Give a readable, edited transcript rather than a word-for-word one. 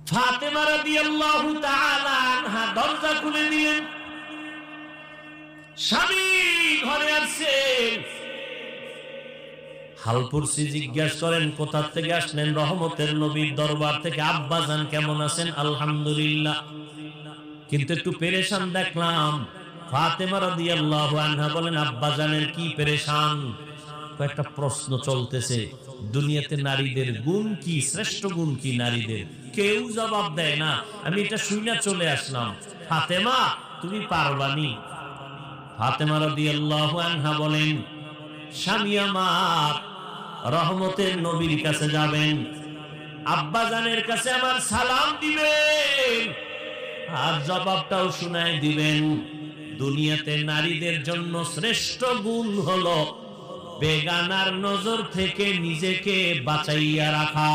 ফাতেমা রাদিয়াল্লাহু তাআলা আনহা দরজা খুলে দিলেন। স্বামী ঘরে আসছে। হালপুরসি জিজ্ঞাসা করেন, কোথা থেকে আসলেন? রহমতের নবীর দরবার থেকে। আব্বাজান কেমন আছেন? আলহামদুলিল্লাহ। কিন্তু একটু পেরেশান দেখলাম। ফাতেমা রাদিয়াল্লাহু আনহা বলেন, আব্বাজানের কি পেরেশান? কয়েকটা প্রশ্ন চলতেছে। দুনিয়াতে নারীদের গুণ কি, শ্রেষ্ঠ গুণ কি নারীদের? কেউ জবাব দেয় না। আমি এটা শুনে চলে আসলাম। ফাতেমা, তুমি পারবানি? ফাতেমা রাদিয়াল্লাহু আনহা বলেন, স্বামী আমার রহমতের নবীর কাছে যাবেন, আব্বাজানের কাছে আমার সালাম দিবেন, আর জবাবটাও শুনায় দিবেন। দুনিয়াতে নারীদের জন্য শ্রেষ্ঠ গুণ হলো বেগানার নজর থেকে নিজেকে বাঁচাইয়া রাখা।